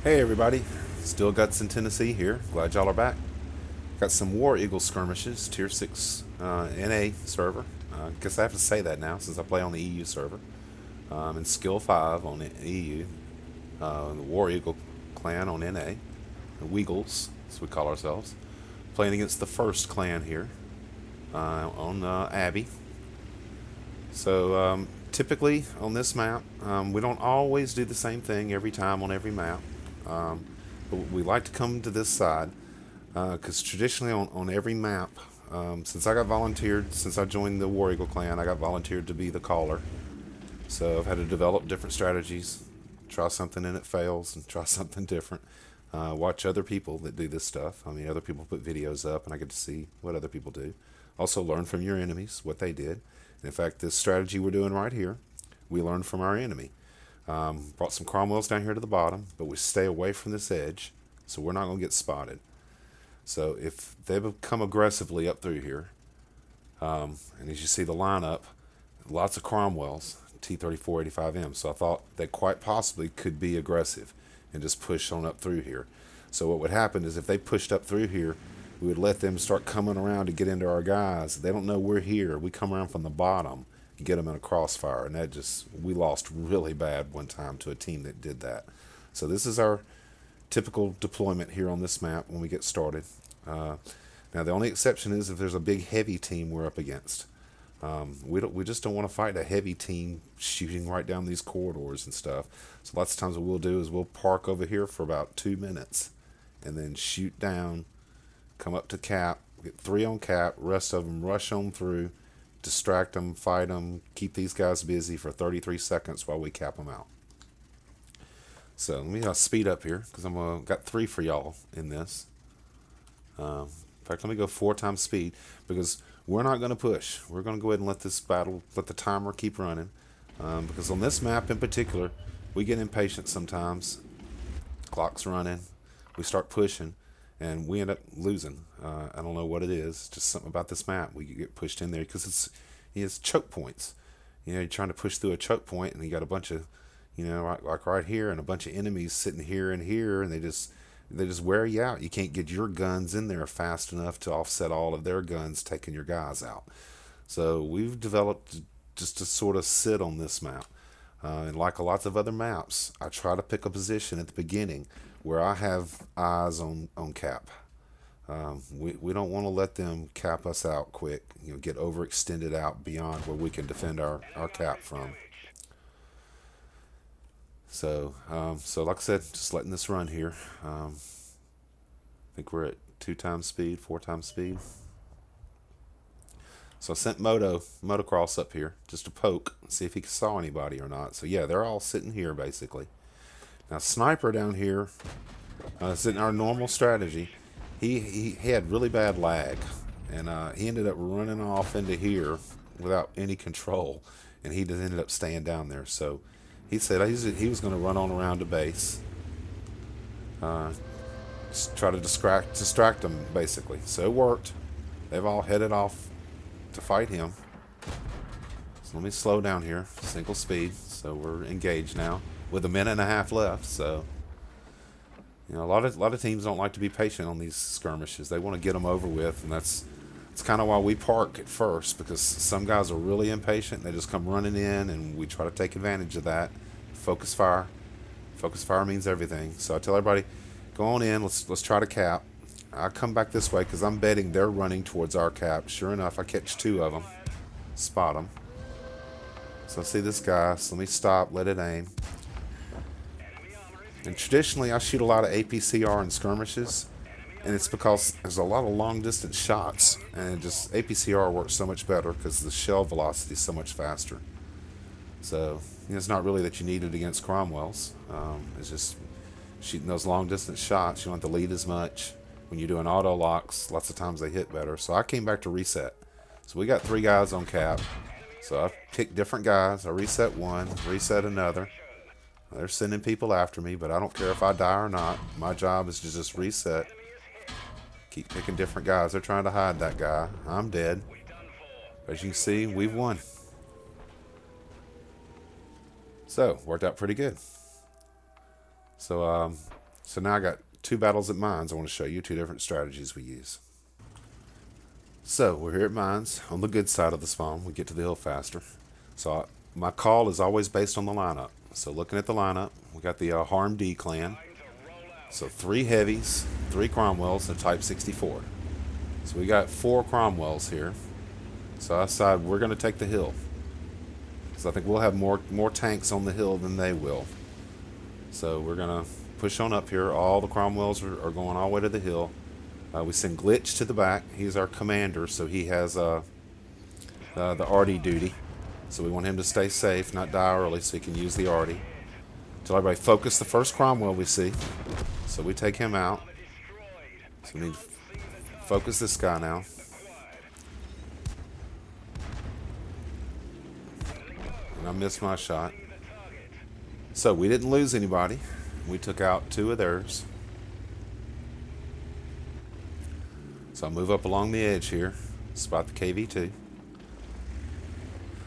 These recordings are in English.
Hey everybody, Still Guts in Tennessee here. Glad y'all are back. Got some WEAGL skirmishes, Tier 6 NA server. Guess I have to say that now since I play on the EU server. And Skill 5 on the EU. The WEAGL clan on NA. The WEAGLs, as we call ourselves. Playing against the first clan here on Abbey. So typically on this map, we don't always do the same thing every time on every map. But we like to come to this side because traditionally on every map, since I joined the War Eagle clan, I got volunteered to be the caller. So I've had to develop different strategies, try something and it fails, and try something different. Watch other people that do this stuff. I mean, other people put videos up, and I get to see what other people do. Also, learn from your enemies what they did. And in fact, this strategy we're doing right here, we learned from our enemy. Brought some Cromwells down here to the bottom, but we stay away from this edge, so we're not going to get spotted. So if they come aggressively up through here, and as you see the lineup, lots of Cromwells, T-34-85M. So I thought they quite possibly could be aggressive and just push on up through here. So what would happen is if they pushed up through here, we would let them start coming around to get into our guys. They don't know we're here. We come around from the bottom and get them in a crossfire, and we lost really bad one time to a team that did that. So this is our typical deployment here on this map when we get started. Now the only exception is if there's a big heavy team we're up against. We just don't want to fight a heavy team shooting right down these corridors and stuff. So lots of times what we'll do is we'll park over here for about 2 minutes and then shoot down, come up to cap, get 3 on cap, rest of them rush on through, distract them, fight them, keep these guys busy for 33 seconds while we cap them out. So let me speed up here because I'm got 3 for y'all in this. In fact, let me go 4 times speed because we're not going to push. We're going to go ahead and let the timer keep running. Because on this map in particular, we get impatient sometimes. Clock's running. We start pushing, and we end up losing. I don't know what it is. Just something about this map. We get pushed in there because it's choke points. You're trying to push through a choke point, and you got a bunch of, like right here, and a bunch of enemies sitting here and here, and they just wear you out. You can't get your guns in there fast enough to offset all of their guns taking your guys out. So we've developed just to sort of sit on this map. And like lots of other maps, I try to pick a position at the beginning where I have eyes on cap. We don't want to let them cap us out quick, get overextended out beyond where we can defend our cap from. So like I said, just letting this run here. I think we're at 2 times speed, 4 times speed. So I sent motocross up here just to poke, see if he saw anybody or not. So yeah, they're all sitting here basically. Now sniper down here, it's in our normal strategy. He had really bad lag, and he ended up running off into here without any control, and he just ended up staying down there. So he said he was going to run on around to base, just try to distract them basically. So it worked. They've all headed off to fight him. So let me slow down here, single speed. So we're engaged now with 1.5 minutes left. So a lot of teams don't like to be patient on these skirmishes. They want to get them over with, and that's kind of why we park at first, because some guys are really impatient. They just come running in, and we try to take advantage of that. Focus fire. Focus fire means everything. So I tell everybody, go on in. Let's try to cap. I come back this way because I'm betting they're running towards our cap. Sure enough, I catch 2 of them. Spot them. So I see this guy. So let me stop. Let it aim. And traditionally, I shoot a lot of APCR and skirmishes, and it's because there's a lot of long-distance shots, and APCR works so much better because the shell velocity is so much faster. So it's not really that you need it against Cromwells. It's just shooting those long-distance shots. You don't have to lead as much. When you're doing auto locks, lots of times they hit better. So I came back to reset. So we got 3 guys on cap. So I picked different guys. I reset one, reset another. They're sending people after me, but I don't care if I die or not. My job is to just reset. Keep picking different guys. They're trying to hide that guy. I'm dead. As you can see, we've won. So, worked out pretty good. So, So now I got two battles at Mines. I want to show you two different strategies we use. So we're here at Mines on the good side of the spawn. We get to the hill faster. My call is always based on the lineup. So looking at the lineup, we got the Harm D clan. So 3 heavies, 3 Cromwells, and Type 64. So we got 4 Cromwells here. So I decide we're going to take the hill. So I think we'll have more tanks on the hill than they will. So we're going to push on up here. All the Cromwells are going all the way to the hill. We send Glitch to the back. He's our commander, so he has the arty duty. So we want him to stay safe, not die early, so he can use the arty. Tell everybody focus the first Cromwell we see. So we take him out. So we need to focus this guy now. And I missed my shot. So we didn't lose anybody. We took out 2 of theirs. So I move up along the edge here, spot the KV2.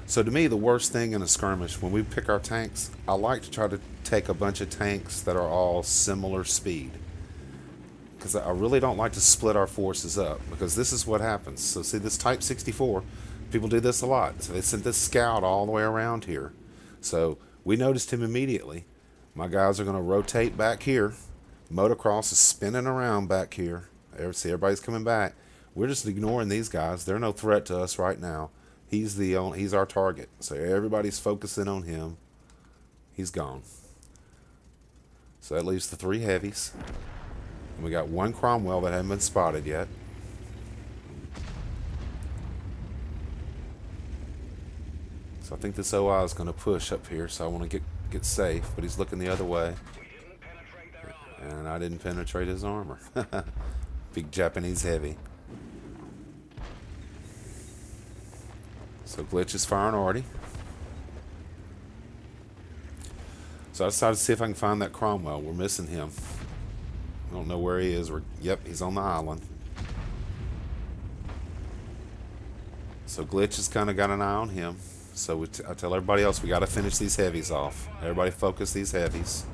So to me, the worst thing in a skirmish, when we pick our tanks, I like to try to take a bunch of tanks that are all similar speed. Because I really don't like to split our forces up, because this is what happens. So see this Type 64, people do this a lot. So they sent this scout all the way around here. So we noticed him immediately. My guys are going to rotate back here. Motocross is spinning around back here. See, everybody's coming back. We're just ignoring these guys. They're no threat to us right now. He's our target. So everybody's focusing on him. He's gone. So that leaves the 3 heavies. And we got 1 Cromwell that hasn't been spotted yet. So I think this OI is going to push up here. So I want to get safe, but he's looking the other way. And I didn't penetrate his armor. Big Japanese heavy. So Glitch is firing already. So I decided to see if I can find that Cromwell. We're missing him. I don't know where he is. Yep, he's on the island. So Glitch has kind of got an eye on him. So I tell everybody else we got to finish these heavies off. Everybody focus these heavies.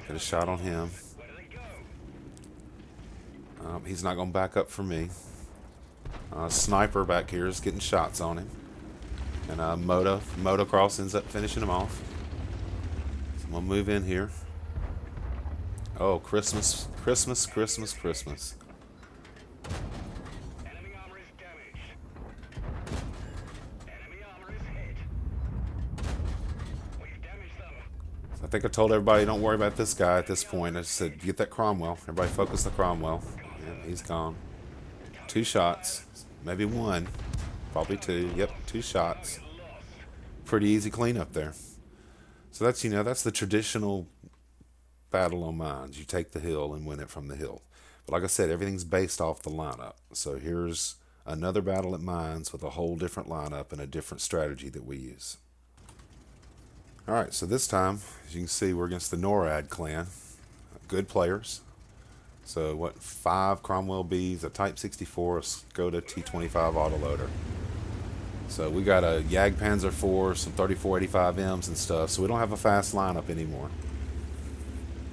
Get a shot on him. He's not going to back up for me. Sniper back here is getting shots on him. And Motocross ends up finishing him off. So I'm going to move in here. Oh, Christmas, Christmas, Christmas, Christmas. Enemy armor is damaged. Enemy armor is hit. We've damaged them. So I think I told everybody don't worry about this guy at this point. I just said get that Cromwell. Everybody focus the Cromwell. Yeah, he's gone. 2 shots. Maybe 1. Probably 2. Yep, 2 shots. Pretty easy cleanup there. So that's the traditional battle on Mines. You take the hill and win it from the hill. But like I said, everything's based off the lineup. So here's another battle at Mines with a whole different lineup and a different strategy that we use. Alright, so this time, as you can see, we're against the NORAD clan. Good players. So what, 5 Cromwell Bs, a Type 64, a Skoda T25 autoloader. So we got a Jagdpanzer IV, some 3485Ms and stuff. So we don't have a fast lineup anymore.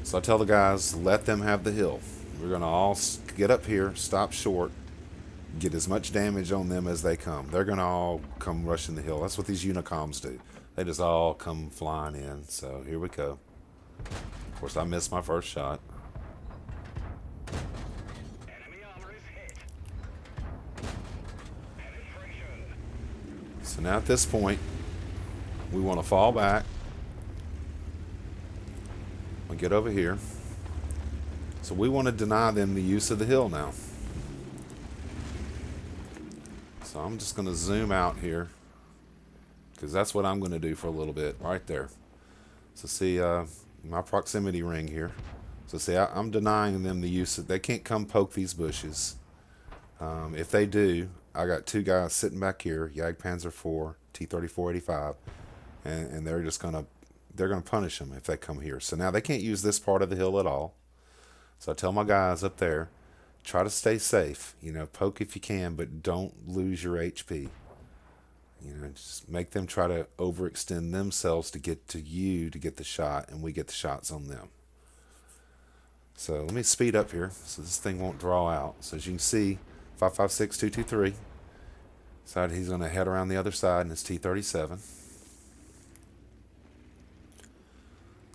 So I tell the guys, let them have the hill. We're going to all get up here, stop short, get as much damage on them as they come. They're going to all come rushing the hill. That's what these Unicoms do. They just all come flying in. So here we go. Of course, I missed my first shot. Enemy armor is hit. So now at this point, we want to fall back. We'll get over here. So we want to deny them the use of the hill now. So I'm just going to zoom out here, because that's what I'm going to do for a little bit right there. So see my proximity ring here. So see, I'm denying them the use of, they can't come poke these bushes. If they do, I got 2 guys sitting back here, Jagdpanzer IV, T3485, and they're just going to punish them if they come here. So now they can't use this part of the hill at all. So I tell my guys up there, try to stay safe. Poke if you can, but don't lose your HP. Just make them try to overextend themselves to get to you to get the shot, and we get the shots on them. So let me speed up here so this thing won't draw out. So as you can see, 556-223. So he's going to head around the other side in his T-37.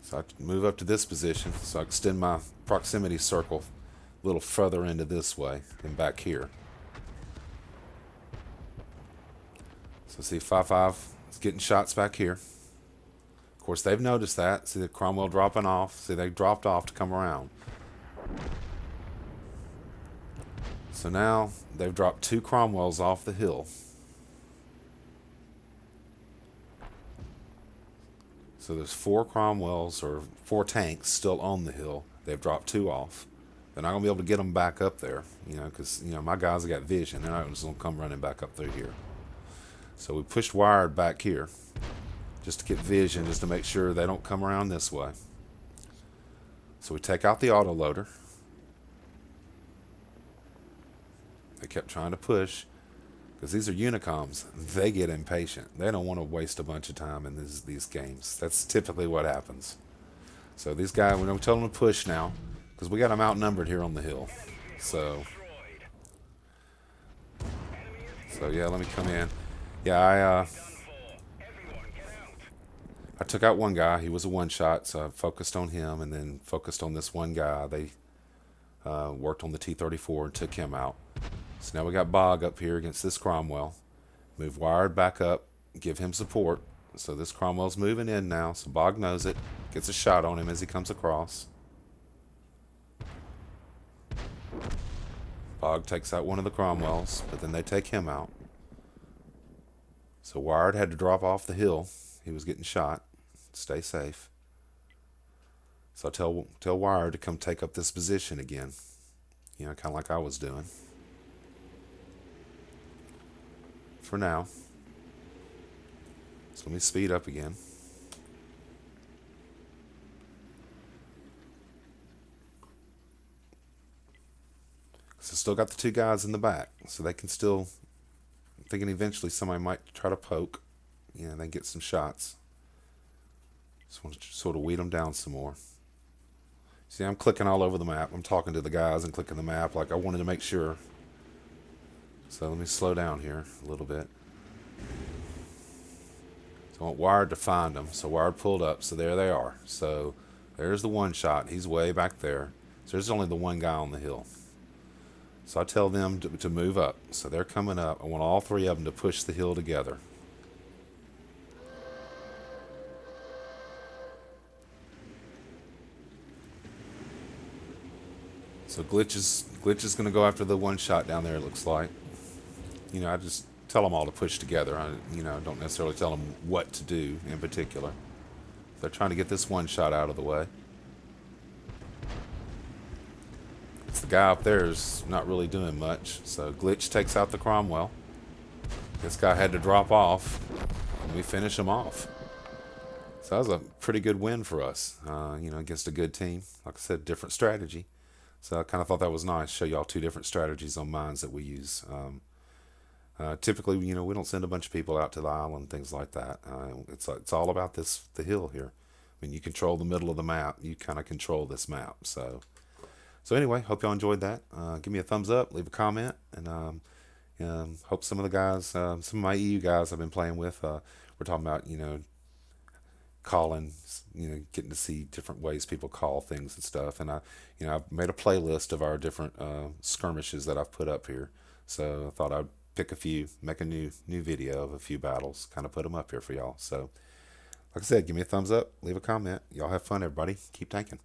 So I move up to this position, so I extend my proximity circle a little further into this way than back here. So see 5-5 is getting shots back here. Of course, they've noticed that. See the Cromwell dropping off. See, they dropped off to come around. So now they've dropped 2 Cromwells off the hill. So there's 4 Cromwells or 4 tanks still on the hill. They've dropped 2 off. They're not going to be able to get them back up there, because, my guys have got vision. They're not just going to come running back up through here. So we pushed wired back here just to get vision, just to make sure they don't come around this way. So we take out the autoloader. They kept trying to push because these are Unicoms. They get impatient. They don't want to waste a bunch of time in these games. That's typically what happens. So these guys, we're going to tell them to push now because we got them outnumbered here on the hill. So yeah, let me come in. Yeah, I took out one guy. He was a one-shot, so I focused on him and then focused on this one guy. They worked on the T-34 and took him out. So now we got Bog up here against this Cromwell. Move wired back up, give him support. So this Cromwell's moving in now, so Bog knows it. Gets a shot on him as he comes across. Bog takes out one of the Cromwells, but then they take him out. So Wired had to drop off the hill. He was getting shot. Stay safe. So I tell Wired to come take up this position again. Kind of like I was doing. For now. So let me speed up again. So still got the 2 guys in the back, so they can still. I'm thinking eventually somebody might try to poke. They get some shots. Just want to sort of weed them down some more. See, I'm clicking all over the map. I'm talking to the guys and clicking the map like I wanted to make sure. So let me slow down here a little bit. So I want Wired to find them. So Wired pulled up. So there they are. So there's the one shot. He's way back there. So there's only the one guy on the hill. So I tell them to move up. So they're coming up. I want all 3 of them to push the hill together. So Glitch is going to go after the one shot down there, it looks like. I just tell them all to push together. I don't necessarily tell them what to do in particular. They're trying to get this one shot out of the way. The guy up there is not really doing much. So Glitch takes out the Cromwell. This guy had to drop off, and we finish him off. So that was a pretty good win for us, against a good team. Like I said, different strategy. So I kind of thought that was nice. Show y'all 2 different strategies on mines that we use. Typically, we don't send a bunch of people out to the island, things like that. It's all about the hill here. I mean, you control the middle of the map. You kind of control this map. So anyway, hope y'all enjoyed that. Give me a thumbs up, leave a comment, and hope some of the guys, some of my EU guys I've been playing with, we're talking about, calling, getting to see different ways people call things and stuff. And I've made a playlist of our different skirmishes that I've put up here. So I thought I'd pick a few, make a new video of a few battles, kind of put them up here for y'all. So like I said, give me a thumbs up, leave a comment. Y'all have fun, everybody. Keep tanking.